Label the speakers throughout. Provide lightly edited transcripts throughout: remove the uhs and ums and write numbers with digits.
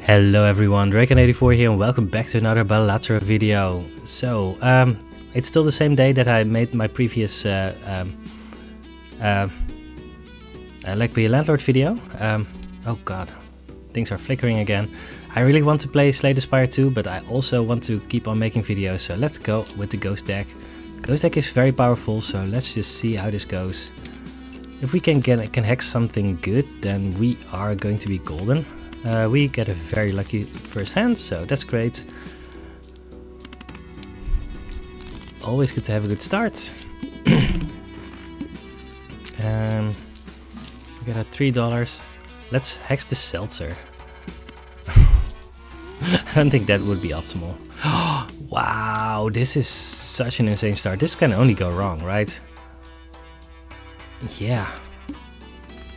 Speaker 1: Hello everyone, Dragon84 here and welcome back to another Balatro video. So, it's still the same day that I made my previous Like Be a Landlord video. Oh god, things are flickering again. I really want to play Slay the Spire 2, but I also want to keep on making videos, so let's go with the Ghost deck. Ghost deck is very powerful, so let's just see how this goes. If we can hex something good, then we are going to be golden. We get a very lucky first hand, so that's great. Always good to have a good start. And we got a $3. Let's hex the seltzer. I don't think that would be optimal. Wow, this is such an insane start. This can only go wrong, right? Yeah.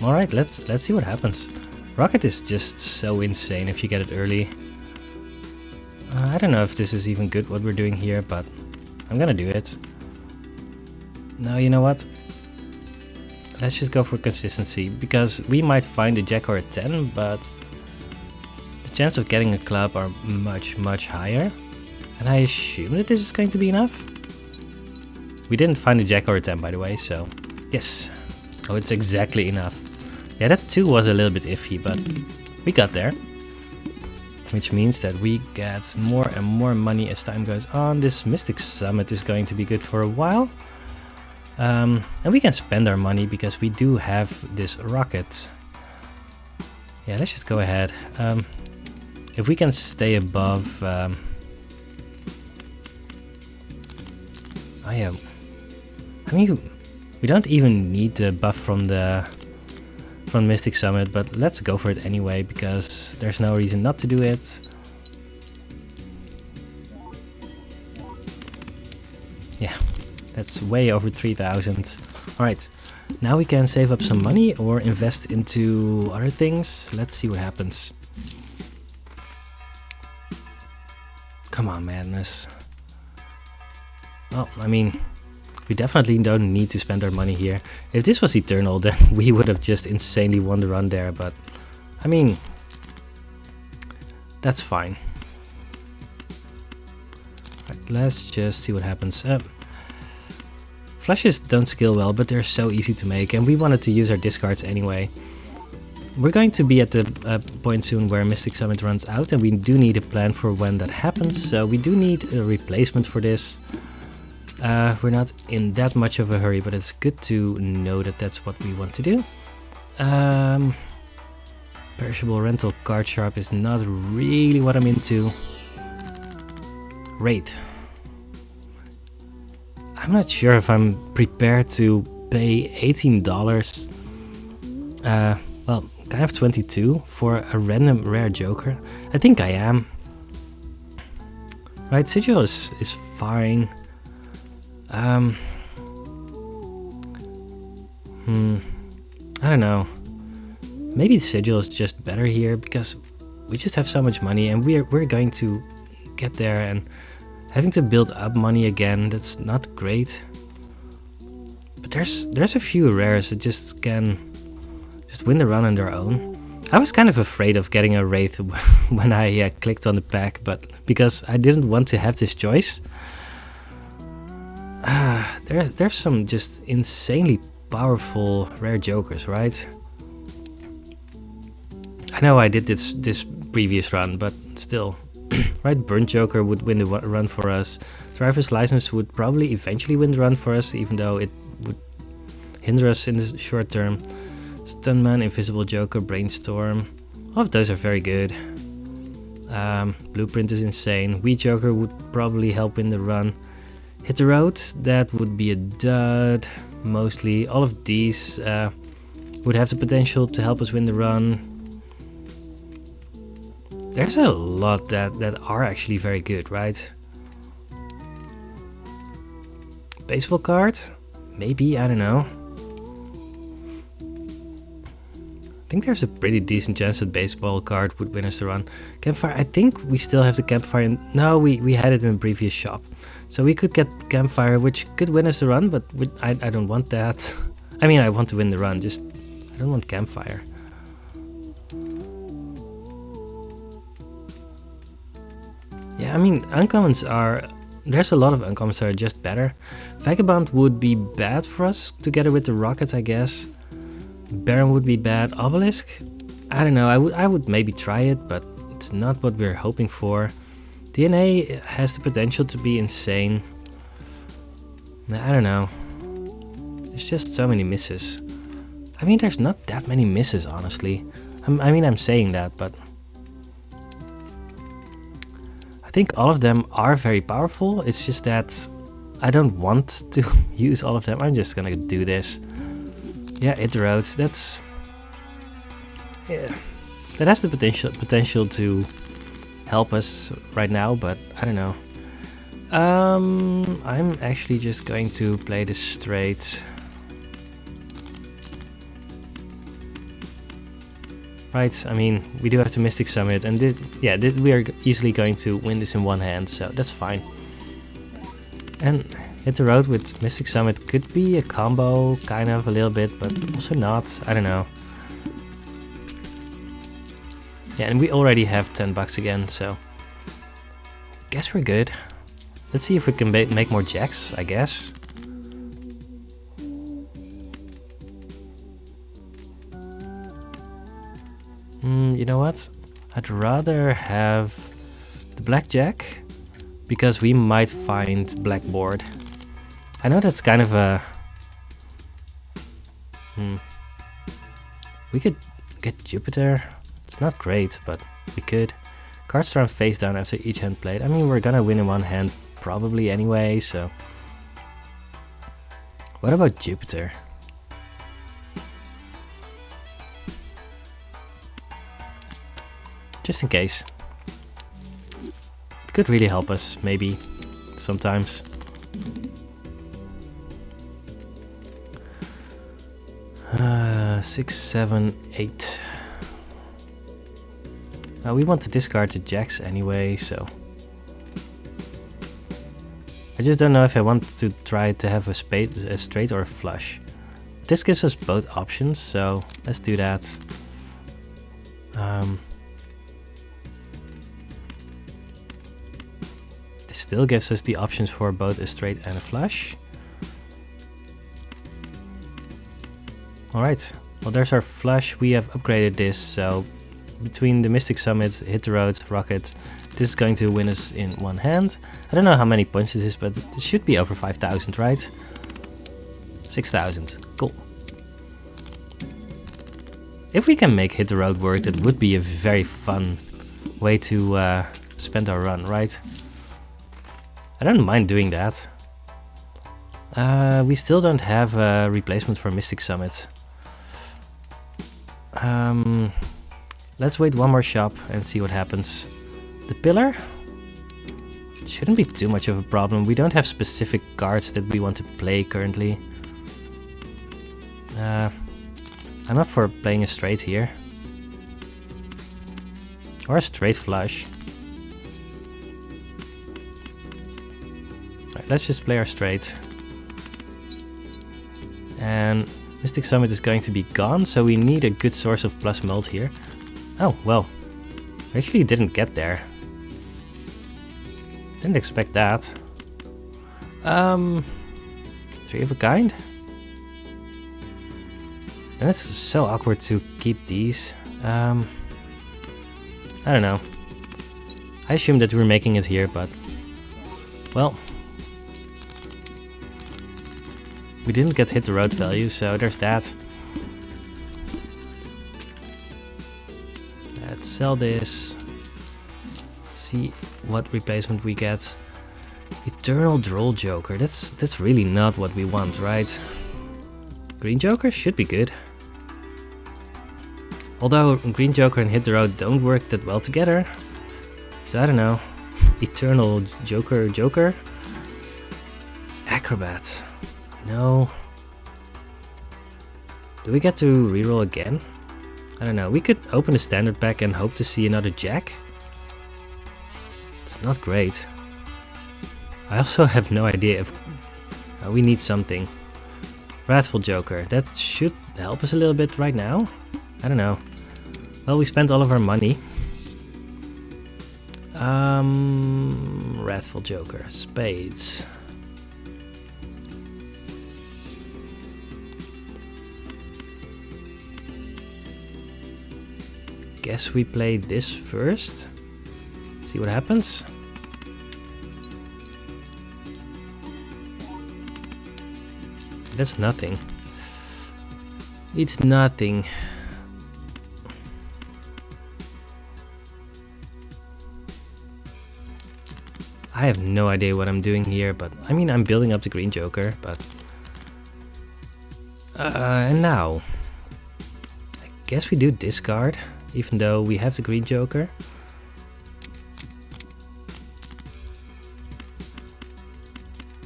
Speaker 1: Alright, let's see what happens. Rocket is just so insane if you get it early. I don't know if this is even good what we're doing here, but I'm gonna do it. No, you know what? Let's just go for consistency, because we might find a jack or a 10, but the chance of getting a club are much higher. And I assume that this is going to be enough. We didn't find a jack or a 10, by the way, so yes. Oh, it's exactly enough. Yeah, that 2 was a little bit iffy, but we got there. Which means that we get more and more money as time goes on. This Mystic Summit is going to be good for a while. And we can spend our money because we do have this rocket. Yeah, let's just go ahead. If we can stay above... oh yeah. I mean, we don't even need the buff from Mystic Summit, but let's go for it anyway, because there's no reason not to do it. Yeah, that's way over 3,000. Alright, now we can save up some money or invest into other things. Let's see what happens. Come on, madness. Well, I mean, we definitely don't need to spend our money here. If this was Eternal, then we would have just insanely won the run there, but I mean, that's fine. Right, let's just see what happens. Flushes don't scale well, but they're so easy to make, and we wanted to use our discards anyway. We're going to be at the point soon where Mystic Summit runs out, and we do need a plan for when that happens, so we do need a replacement for this. We're not in that much of a hurry, but it's good to know that that's what we want to do. Perishable rental card sharp is not really what I'm into. Rate. I'm not sure if I'm prepared to pay $18. Well, I have 22 for a random rare joker. I think I am. Right, Sigil is fine. I don't know. Maybe Sigil is just better here because we just have so much money and we're going to get there, and having to build up money again, that's not great. But there's a few rares that just can win the run on their own. I was kind of afraid of getting a Wraith when I clicked on the pack, but because I didn't want to have this choice. There's some just insanely powerful rare jokers, right? I know I did this previous run, but still. Right, Burnt Joker would win the run for us. Driver's License would probably eventually win the run for us, even though it would hinder us in the short term. Stunman, Invisible Joker, Brainstorm. All of those are very good. Blueprint is insane. Wheat Joker would probably help win the run. Hit the Road, that would be a dud, mostly. All of these would have the potential to help us win the run. There's a lot that are actually very good, right? Baseball card? Maybe, I don't know. I think there's a pretty decent chance that baseball card would win us the run. Campfire, I think we still have the campfire. No, we had it in the previous shop. So we could get campfire, which could win us the run, but I don't want that. I mean, I want to win the run, just I don't want campfire. Yeah, I mean, uncommons are... There's a lot of uncommons that are just better. Vagabond would be bad for us together with the rocket, I guess. Baron would be bad. Obelisk? I don't know, I would maybe try it, but it's not what we're hoping for. DNA has the potential to be insane. I don't know. There's just so many misses. I mean, there's not that many misses, honestly. I mean, I'm saying that, but... I think all of them are very powerful. It's just that I don't want to use all of them. I'm just gonna do this. Yeah, hit the road. That's... Yeah. That has the potential to help us right now, but I don't know. I'm actually just going to play this straight. Right, I mean, we do have to Mystic Summit, and we are easily going to win this in one hand, so that's fine. And hit the road with Mystic Summit could be a combo, kind of, a little bit, but also not, I don't know. Yeah, and we already have 10 bucks again, so... Guess we're good. Let's see if we can make more jacks, I guess. You know what? I'd rather have the blackjack, because we might find blackboard. I know that's kind of a... We could get Jupiter. It's not great, but we could. Cards thrown face down after each hand played. I mean, we're gonna win in one hand probably anyway, so... What about Jupiter? Just in case. It could really help us, maybe, sometimes. Six, 7, 8. We want to discard the jacks anyway, so... I just don't know if I want to try to have a straight or a flush. This gives us both options, so let's do that. It still gives us the options for both a straight and a flush. Alright, well there's our flush. We have upgraded this, so between the Mystic Summit, Hit the Road, Rocket, this is going to win us in one hand. I don't know how many points this is, but it should be over 5,000, right? 6,000, cool. If we can make Hit the Road work, that would be a very fun way to spend our run, right? I don't mind doing that. We still don't have a replacement for Mystic Summit. Let's wait one more shop and see what happens. The pillar? Shouldn't be too much of a problem. We don't have specific cards that we want to play currently. I'm up for playing a straight here. Or a straight flush. Right, let's just play our straight. And Mystic Summit is going to be gone, so we need a good source of plus mult here. Oh, well. We actually didn't get there. Didn't expect that. 3 of a kind? And it's so awkward to keep these. I don't know. I assumed that we were making it here, but... Well... We didn't get Hit the Road value, so there's that. Let's sell this. Let's see what replacement we get. Eternal Droll Joker. That's really not what we want, right? Green Joker should be good. Although Green Joker and Hit the Road don't work that well together. So I don't know. Eternal Joker. Acrobat. No. Do we get to reroll again? I don't know. We could open the standard pack and hope to see another jack. It's not great. I also have no idea if we need something. Wrathful Joker. That should help us a little bit right now. I don't know. Well, we spent all of our money. Wrathful Joker, spades. Guess we play this first. See what happens. That's nothing. It's nothing. I have no idea what I'm doing here, but I mean, I'm building up the green joker, but... and now... I guess we do discard, even though we have the green joker.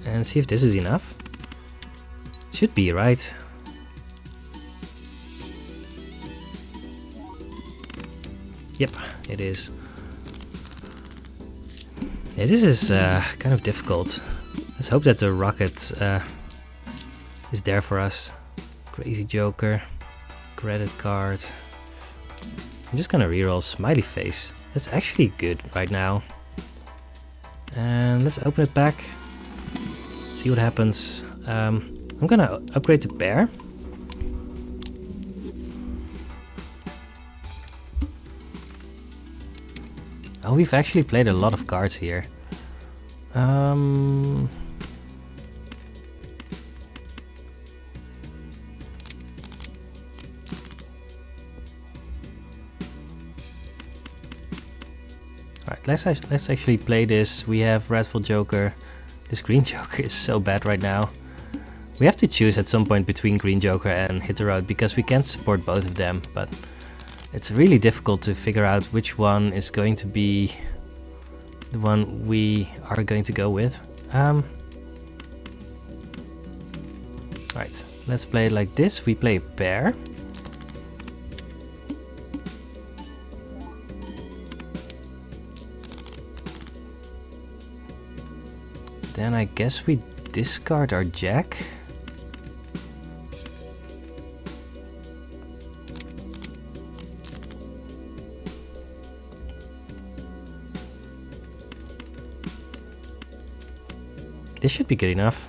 Speaker 1: And see if this is enough. Should be, right? Yep, it is. Yeah, this is kind of difficult. Let's hope that the rocket is there for us. Crazy joker, credit card. I'm just gonna reroll smiley face. That's actually good right now. And let's open it back. See what happens. I'm gonna upgrade the bear. Oh, we've actually played a lot of cards here. Alright, let's actually play this. We have Wrathful Joker. This green joker is so bad right now. We have to choose at some point between green joker and Hit the Road because we can't support both of them, but it's really difficult to figure out which one is going to be the one we are going to go with. Right, let's play it like this. We play bear. Then I guess we discard our jack. This should be good enough.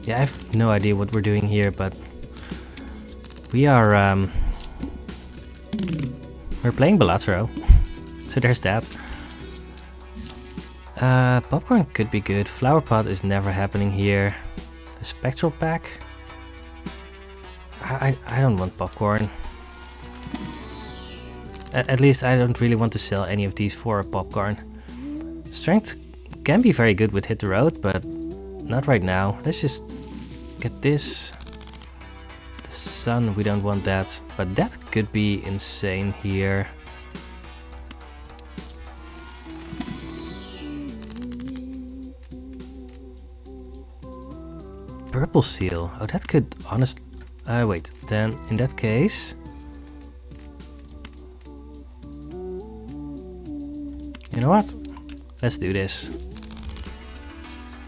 Speaker 1: Yeah, I have no idea what we're doing here, but we are we're playing Balatro, so there's that. Popcorn could be good. Flower pot is never happening here. The spectral pack. I don't want popcorn. At least I don't really want to sell any of these for popcorn. Strength can be very good with Hit the Road, but not right now. Let's just get this. The sun, we don't want that, but that could be insane here. Purple seal. Oh, that could honestly... wait, then in that case... You know what? Let's do this.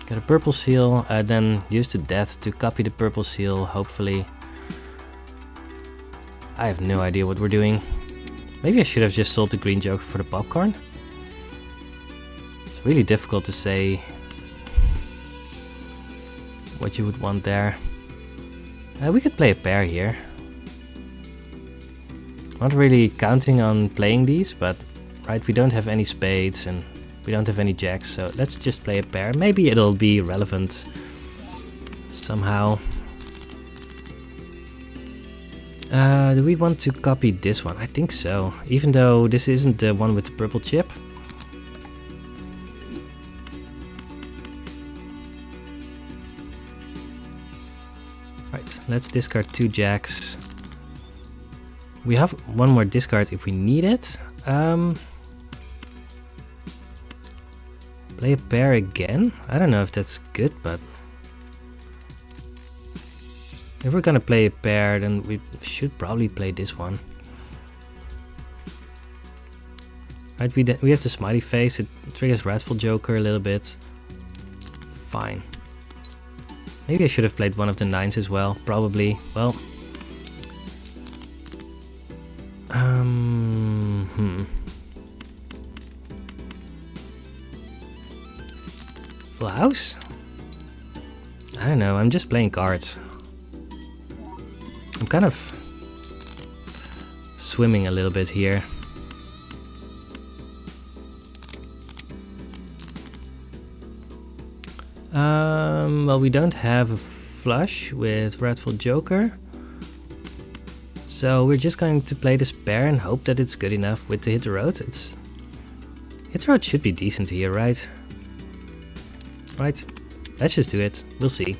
Speaker 1: Get a purple seal, then use the death to copy the purple seal, hopefully. I have no idea what we're doing. Maybe I should have just sold the green joker for the popcorn. It's really difficult to say what you would want there. We could play a pair here. Not really counting on playing these, but right, we don't have any spades and we don't have any jacks, so let's just play a pair. Maybe it'll be relevant somehow. Do we want to copy this one? I think so, even though this isn't the one with the purple chip. Right, let's discard 2 jacks. We have one more discard if we need it. Play a pair again? I don't know if that's good, but if we're gonna play a pair, then we should probably play this one. Right, we have the smiley face. It triggers Wrathful Joker a little bit. Fine. Maybe I should have played one of the 9s as well, probably. Well, Full house? I don't know, I'm just playing cards. I'm kind of swimming a little bit here. Well, we don't have a flush with Wrathful Joker. So we're just going to play this pair and hope that it's good enough with the Hit the Road. Hit the Road should be decent here, right? Right, let's just do it. We'll see.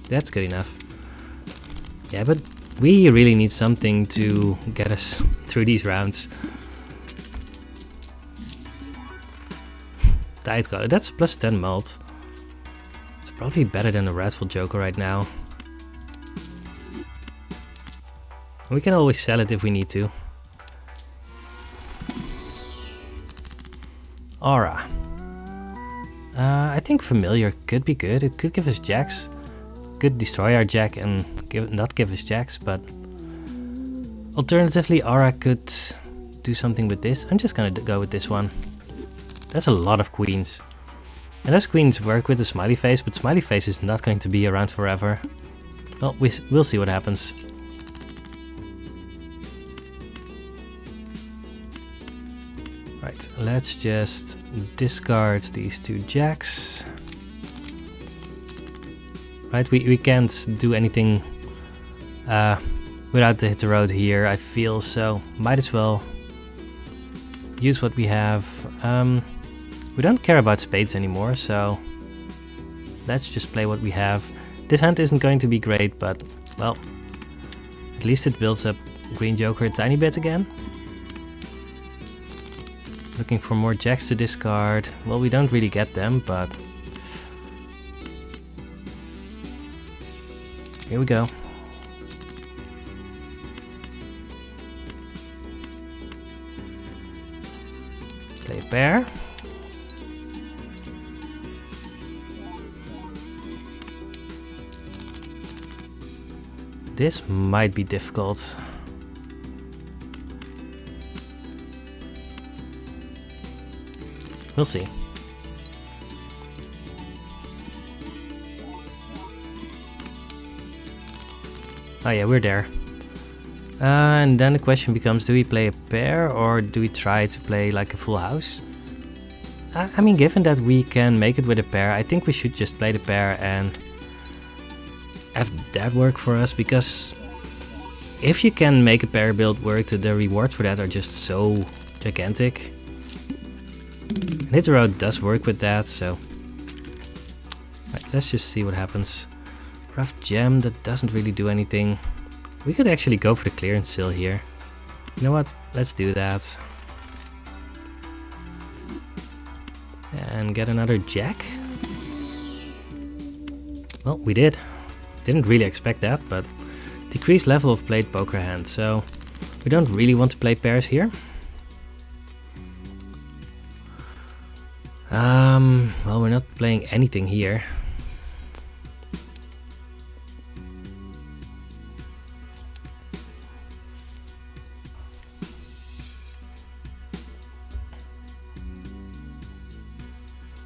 Speaker 1: That's good enough. Yeah, but we really need something to get us through these rounds. Diet Color, that's plus 10 mult. It's probably better than the Wrathful Joker right now. We can always sell it if we need to. Aura. I think Familiar could be good. It could give us jacks. Could destroy our jack and not give us jacks, but alternatively Aura could do something with this. I'm just gonna go with this one. That's a lot of queens. And those queens work with the smiley face, but smiley face is not going to be around forever. Well, we'll see what happens. Right, let's just discard these 2 jacks. Right, we can't do anything without the Hit the Road here, I feel, so might as well use what we have. We don't care about spades anymore, so let's just play what we have. This hand isn't going to be great, but, well, at least it builds up Green Joker a tiny bit again. Looking for more jacks to discard. Well, we don't really get them, but here we go. Play a pair. This might be difficult. We'll see. Oh yeah, we're there. And then the question becomes, do we play a pair or do we try to play like a full house? I mean, given that we can make it with a pair, I think we should just play the pair and have that work for us, because if you can make a pair build work, the rewards for that are just so gigantic. And Hit the Road does work with that, so right, let's just see what happens. Rough Gem, that doesn't really do anything. We could actually go for the clearance sale here. You know what? Let's do that. And get another jack. Well, we did. Didn't really expect that, but decreased level of played poker hand, so we don't really want to play pairs here. Well, we're not playing anything here.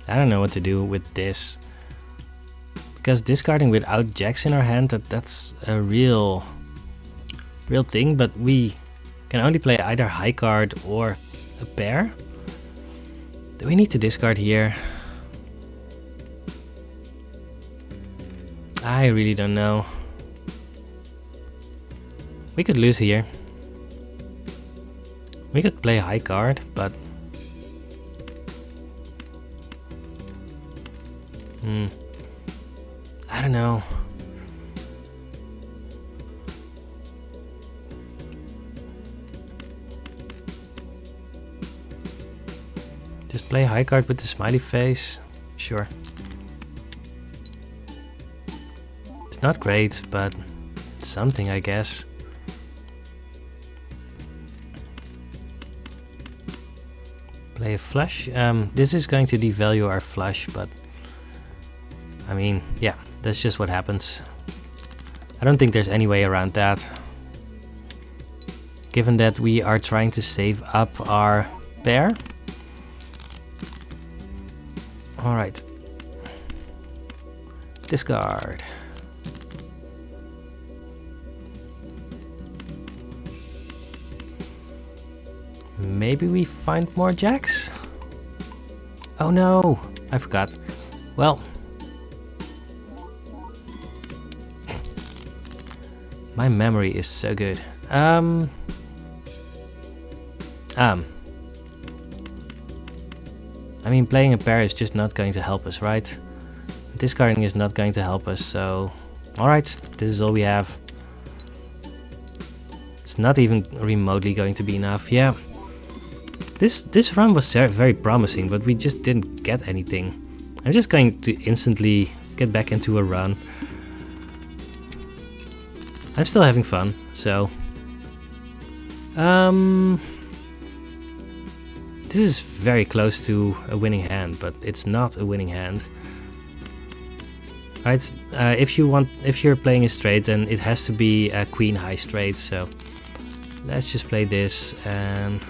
Speaker 1: I don't know what to do with this. Because discarding without jacks in our hand, that's a real thing, but we can only play either high card or a pair. Do we need to discard here? I really don't know. We could lose here. We could play high card, but I don't know. Just play high card with the smiley face. Sure. It's not great, but it's something, I guess. play a flush. This is going to devalue our flush, but I mean, yeah, that's just what happens. I don't think there's any way around that. Given that we are trying to save up our pair. Alright. Discard. Maybe we find more jacks? Oh no, I forgot. Well, my memory is so good. I mean, playing a pair is just not going to help us, right? Discarding is not going to help us, so... Alright, this is all we have. It's not even remotely going to be enough, yeah. This run was very promising, but we just didn't get anything. I'm just going to instantly get back into a run. I'm still having fun, so... This is very close to a winning hand, but it's not a winning hand. Right, if you're playing a straight, then it has to be a queen high straight, so let's just play this and...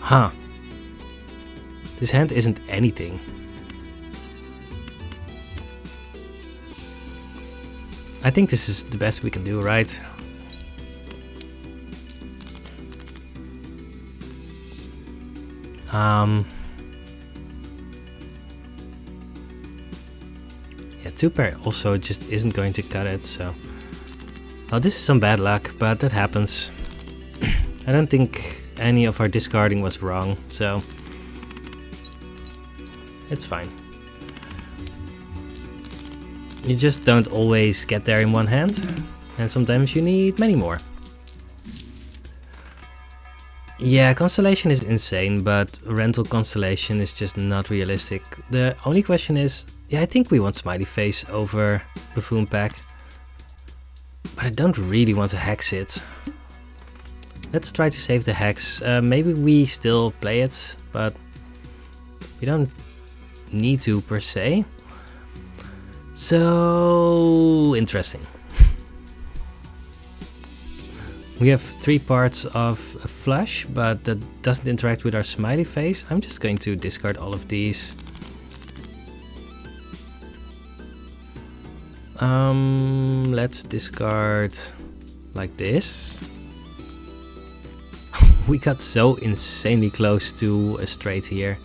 Speaker 1: Huh. This hand isn't anything. I think this is the best we can do, right? Yeah, two pair also just isn't going to cut it, so... Well, this is some bad luck, but that happens. I don't think any of our discarding was wrong, so... It's fine. You just don't always get there in one hand, and sometimes you need many more. Yeah, Constellation is insane, but Rental Constellation is just not realistic. The only question is, yeah, I think we want Smiley Face over Buffoon Pack, but I don't really want to hex it. Let's try to save the hex. Maybe we still play it, but we don't need to per se. So interesting. We have 3 parts of a flush, but that doesn't interact with our Smiley Face. I'm just going to discard all of these. Let's discard like this. We got so insanely close to a straight here.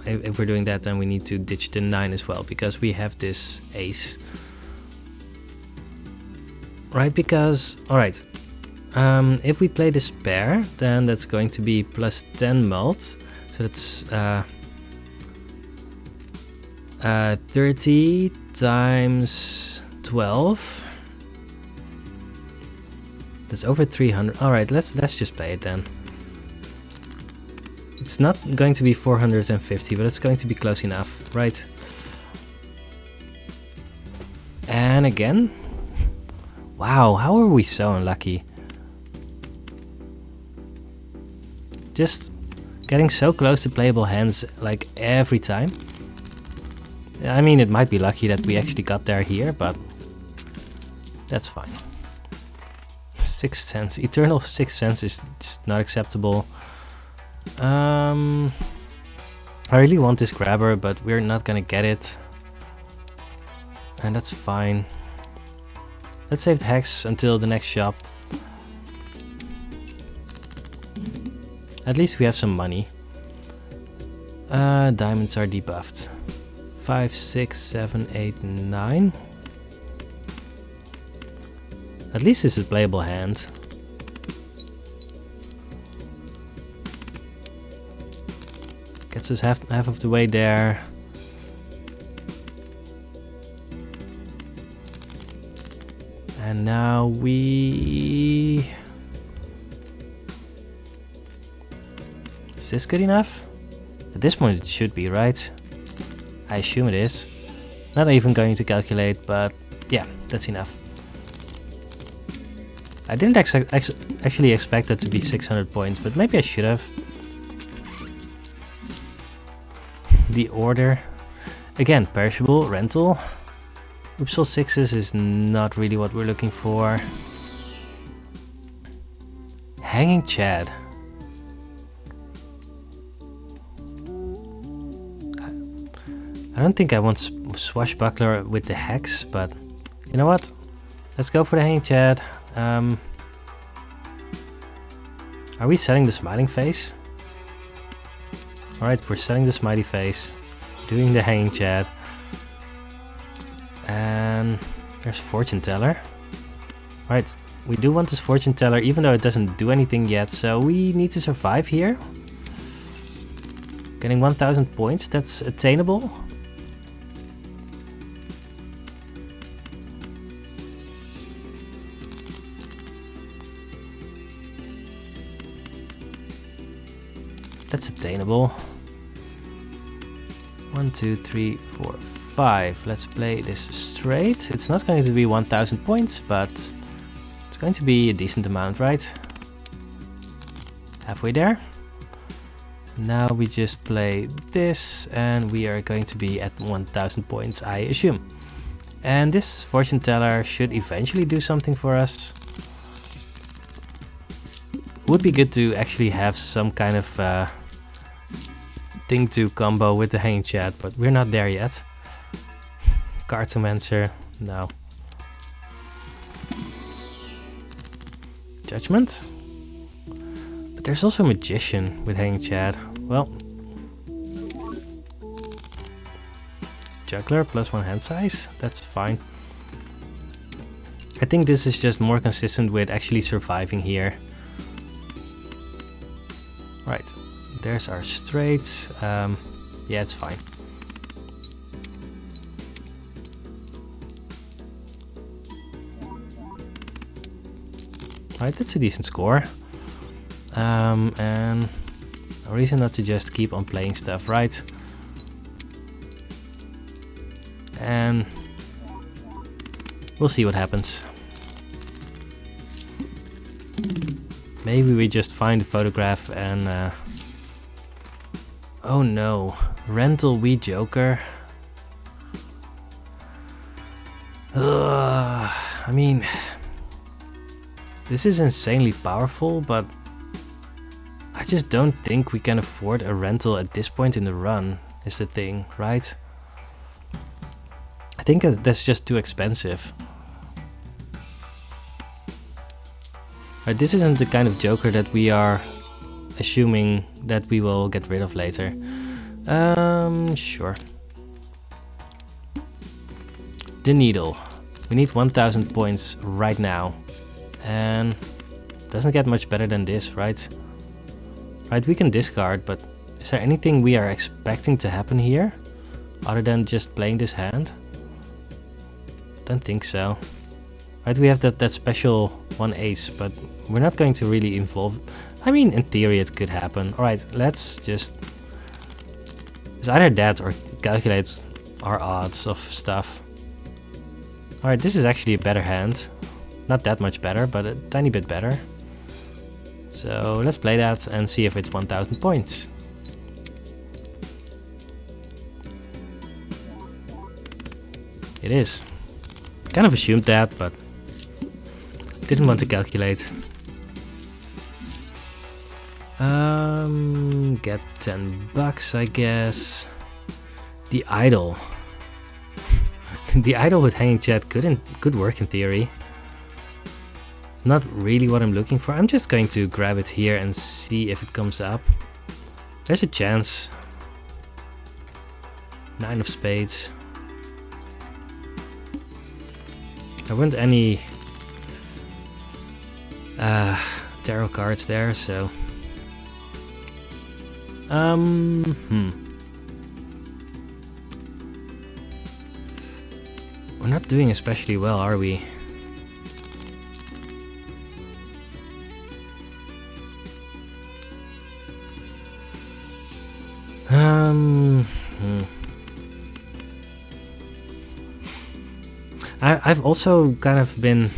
Speaker 1: If we're doing that, then we need to ditch the 9 as well, because we have this ace. Right, because... Alright. If we play this pair, then that's going to be plus 10 mult. So that's 30 times 12. That's over 300. Alright, let's just play it then. It's not going to be 450, but it's going to be close enough, right? And again? Wow, how are we so unlucky? Just getting so close to playable hands like every time. I mean, it might be lucky that we actually got there here, but that's fine. Sixth Sense. Eternal Sixth Sense is just not acceptable. I really want this grabber, but we're not gonna get it. And that's fine. Let's save the hex until the next shop. At least we have some money. Diamonds are debuffed. 5, 6, 7, 8, 9. At least it's a playable hand. Gets us half of the way there. And now we... Is this good enough? At this point it should be, right? I assume it is. Not even going to calculate, but yeah, that's enough. I didn't actually expect that to be 600 points, but maybe I should have. The order. Again, perishable, rental. Upsal 6s is not really what we're looking for. Hanging Chad. I don't think I want Swashbuckler with the Hex, but you know what? Let's go for the Hanging Chad. Are we selling the Smiling Face? Alright, we're selling the Smiley Face. Doing the Hanging Chad. And there's Fortune Teller. Right, we do want this Fortune Teller, even though it doesn't do anything yet, so we need to survive here. Getting 1000 points, that's attainable. That's attainable. 1, 2, 3, 4, 5. Let's play this straight. It's not going to be 1000 points, but it's going to be a decent amount, right? Halfway there. Now we just play this and we are going to be at 1000 points, I assume. And this Fortune Teller should eventually do something for us. Would be good to actually have some kind of thing to combo with the Hanging Chad, but we're not there yet. Cartomancer, no. Judgment? But there's also Magician with Hanging Chad. Well, Juggler plus 1 hand size, that's fine. I think this is just more consistent with actually surviving here. Right, there's our straight. Yeah, it's fine. Right, that's a decent score. And a reason not to just keep on playing stuff, right? And we'll see what happens. Maybe we just find a photograph and oh no, rental Wee Joker. I mean, this is insanely powerful, but I just don't think we can afford a rental at this point in the run, is the thing, right? I think that's just too expensive. Right, this isn't the kind of Joker that we are assuming that we will get rid of later. Sure. The Needle. We need 1000 points right now. And doesn't get much better than this, right? Right, we can discard, but is there anything we are expecting to happen here? Other than just playing this hand? Don't think so. Right, we have that special 1 ace, but we're not going to really involve. I mean, in theory it could happen. Alright, let's just... It's either that or calculate our odds of stuff. Alright, this is actually a better hand. Not that much better, but a tiny bit better. So let's play that and see if it's 1000 points. It is. Kind of assumed that, but didn't want to calculate. Get 10 bucks, I guess. The Idol. The Idol with Hanging Chad could work in theory. Not really what I'm looking for. I'm just going to grab it here and see if it comes up. There's a chance. 9 of spades. There weren't any tarot cards there, so... We're not doing especially well, are we? Hmm. I've also kind of been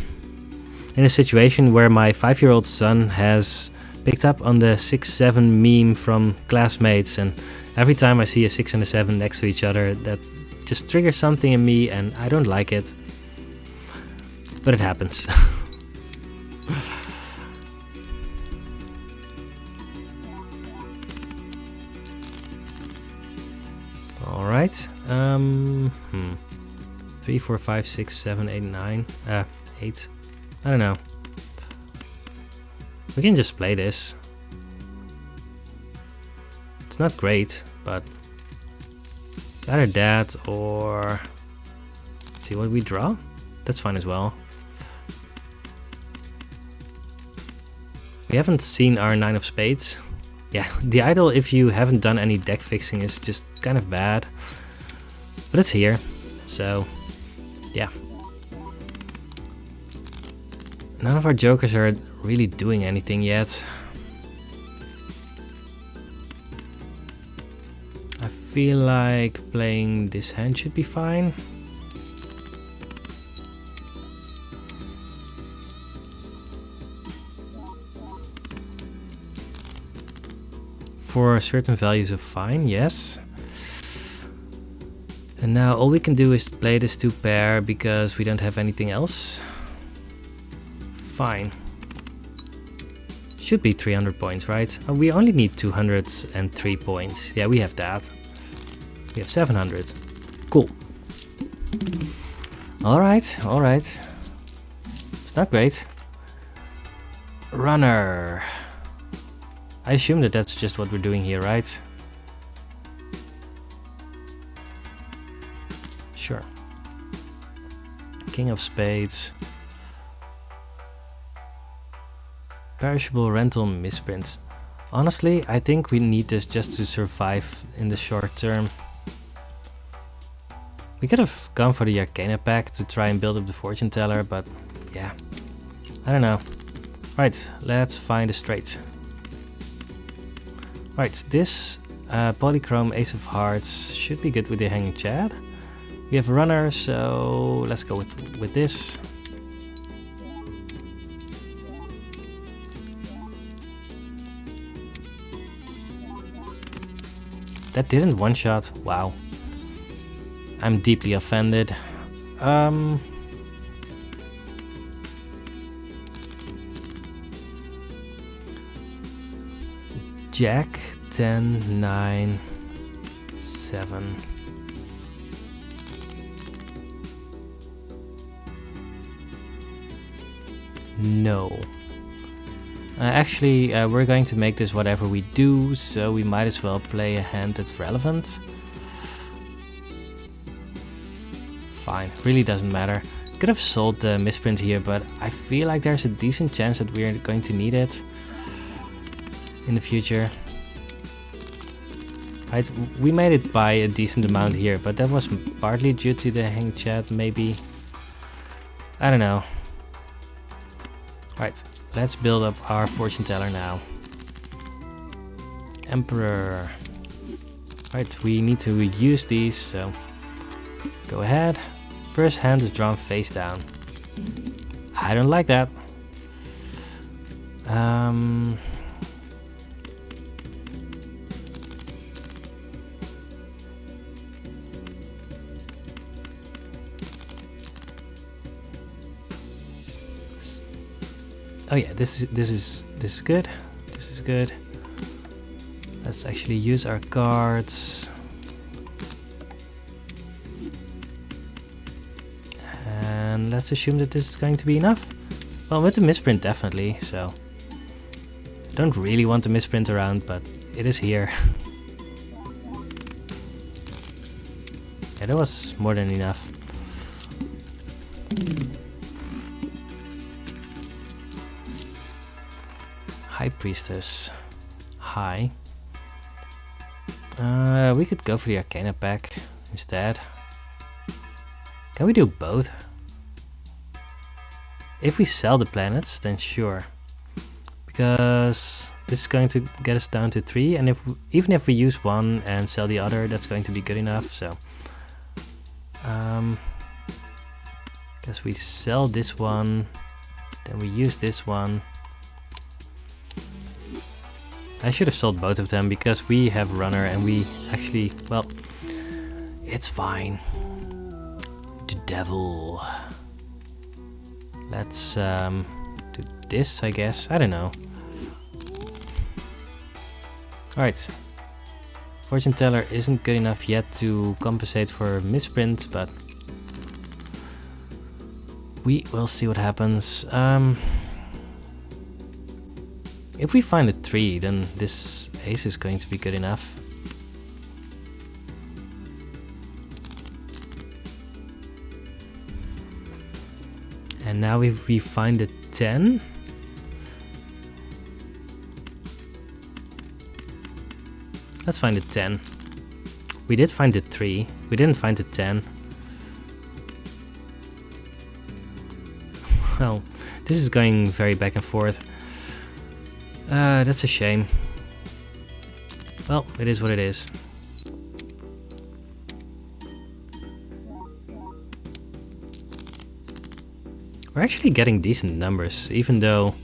Speaker 1: in a situation where my 5-year-old son has picked up on the 6-7 meme from classmates, and every time I see a 6 and a 7 next to each other, that just triggers something in me, and I don't like it. But it happens. Alright. 3, 4, 5, 6, 7, 8, 9. 8. I don't know. We can just play this. It's not great, but either that or see what we draw. That's fine as well. We haven't seen our 9 of spades. Yeah, the idol, if you haven't done any deck fixing, is just kind of bad. But it's here, so yeah. None of our jokers are really doing anything yet. I feel like playing this hand should be fine. For certain values of fine, yes. And now all we can do is play this 2 pair because we don't have anything else. Fine. Should be 300 points, right? Oh, we only need 203 points. Yeah, we have that. We have 700. Cool. Alright, alright. It's not great. Runner. I assume that that's just what we're doing here, right? Sure. King of spades. Perishable rental misprint. Honestly, I think we need this just to survive in the short term. We could have gone for the Arcana pack to try and build up the fortune teller, but yeah, I don't know. Right, let's find a straight. Right, this polychrome ace of hearts should be good with the hanging chad. We have a runner, so let's go with this. That didn't one-shot. Wow. I'm deeply offended. Jack, 10, 9, 7. No. Actually, we're going to make this whatever we do, so we might as well play a hand that's relevant. Fine, really doesn't matter. Could have sold the misprint here, but I feel like there's a decent chance that we're going to need it in the future. Right, we made it by a decent amount here, but that was partly due to the hang chat, maybe. I don't know. Right, let's build up our fortune teller now. Emperor. Right, we need to use these, so go ahead. First hand is drawn face down. I don't like that. Oh yeah, this is good. This is good. Let's actually use our cards. And let's assume that this is going to be enough. Well, with the misprint definitely, so I don't really want the misprint around, but it is here. Yeah, that was more than enough. High Priestess. High. We could go for the Arcana pack instead. Can we do both? If we sell the planets, then sure. because this is going to get us down to 3, and even if we use one and sell the other, that's going to be good enough. So guess we sell this one, then we use this one. I should have sold both of them because we have runner and we actually, well, it's fine. The devil. Let's do this, I guess. I don't know. Alright. Fortune teller isn't good enough yet to compensate for misprint, but we will see what happens. If we find a 3, then this ace is going to be good enough. And now if we find a 10, let's find a 10. We did find a 3, we didn't find a 10. Well, this is going very back and forth. That's a shame. Well, it is what it is. We're actually getting decent numbers, even though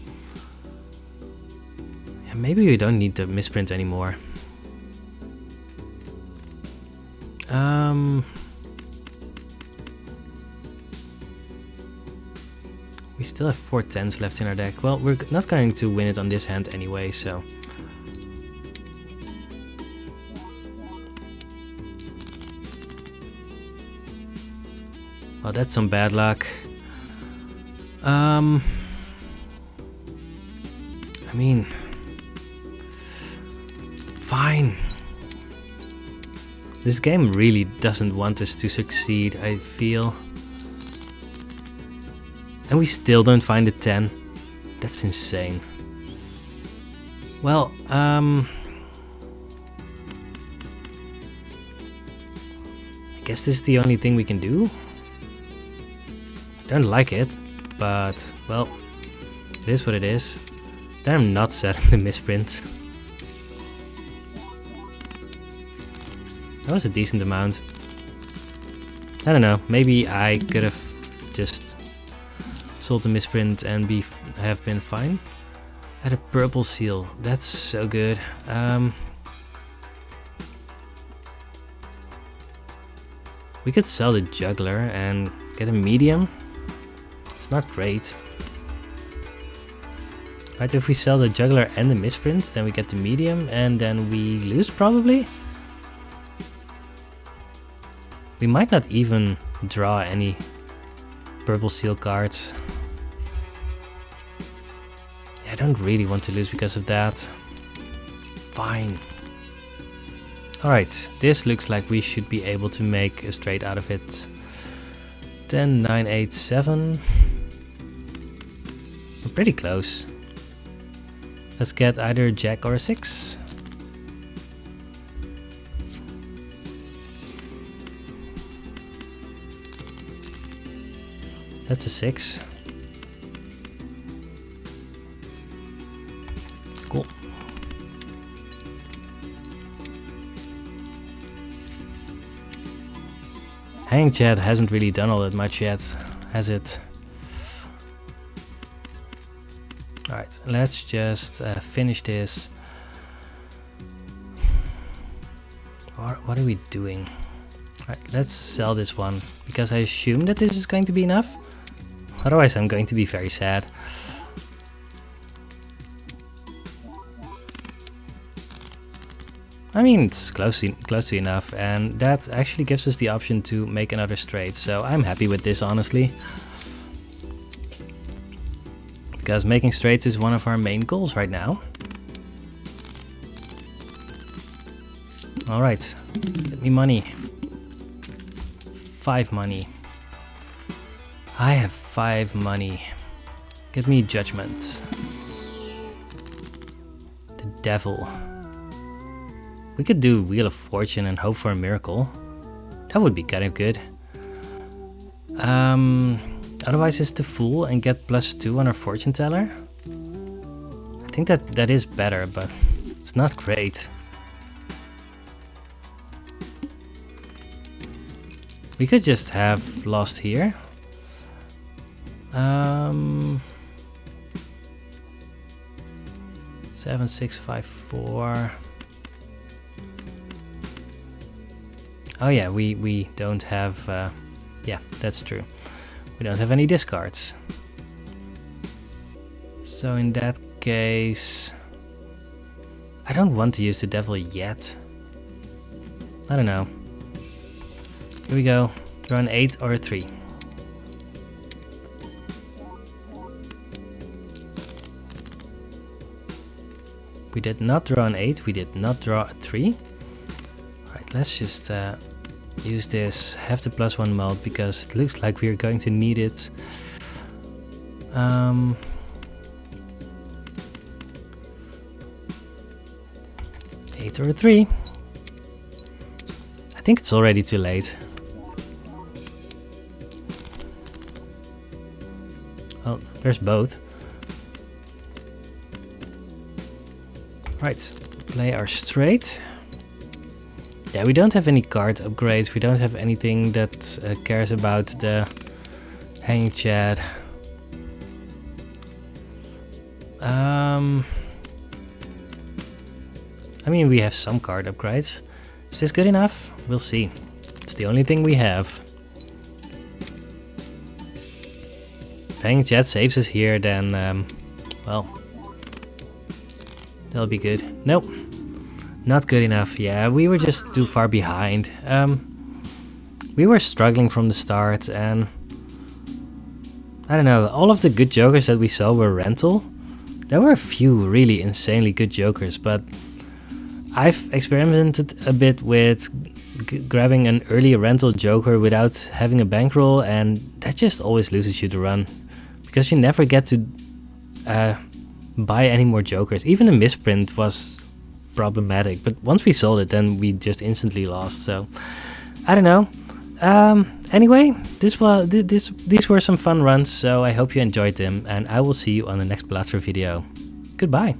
Speaker 1: yeah, maybe we don't need the misprint anymore. We still have 4 10s left in our deck. Well, we're not going to win it on this hand anyway, so. Well, that's some bad luck. I mean, fine. This game really doesn't want us to succeed, I feel. And we still don't find a 10. That's insane. Well, I guess this is the only thing we can do. Don't like it, but, well, it is what it is. Then I'm not selling the misprint. That was a decent amount. I don't know, maybe I could have just sold the misprint and have been fine. Had a purple seal, that's so good. We could sell the juggler and get a medium. It's not great. But if we sell the juggler and the misprint, then we get the medium and then we lose probably. We might not even draw any purple seal cards. I don't really want to lose because of that. Fine. Alright, this looks like we should be able to make a straight out of it. 10, 9, 8, 7. We're pretty close. Let's get either a jack or a 6. That's a 6. Cool. Hanging chat hasn't really done all that much yet, has it? Alright, let's just finish this. What are we doing? Alright, let's sell this one, because I assume that this is going to be enough. Otherwise I'm going to be very sad. I mean, it's close to enough, and that actually gives us the option to make another straight, so I'm happy with this, honestly. Because making straights is one of our main goals right now. Alright, get me money. 5 money. I have 5 money. Get me judgment. The devil. We could do Wheel of Fortune and hope for a miracle. That would be kind of good. Otherwise it's the Fool and get +2 on our Fortune teller. I think think that is better, but it's not great. We could just have lost here. 7, 6, 5, 4. Oh yeah, we don't have, yeah, that's true. We don't have any discards. So in that case, I don't want to use the devil yet. I don't know. Here we go. Draw an 8 or a 3. We did not draw an 8, we did not draw a 3. Alright, let's just use this, have the +1 mult, because it looks like we're going to need it. 8 or a 3. I think it's already too late. Oh, there's both. Right, play our straight. Yeah, we don't have any card upgrades. We don't have anything that cares about the hanging chat. I mean, we have some card upgrades. Is this good enough? We'll see. It's the only thing we have. If hanging chat saves us here, then, well, that'll be good. Nope. Not good enough. Yeah, we were just too far behind. We were struggling from the start, and I don't know, all of the good jokers that we saw were rental. There were a few really insanely good jokers, but I've experimented a bit with grabbing an early rental joker without having a bankroll, and that just always loses you the run, because you never get to buy any more jokers. Even a misprint was problematic, but once we sold it, then we just instantly lost. So I don't know. Anyway, these were some fun runs, so I hope you enjoyed them, and I will see you on the next Balatro video. Goodbye.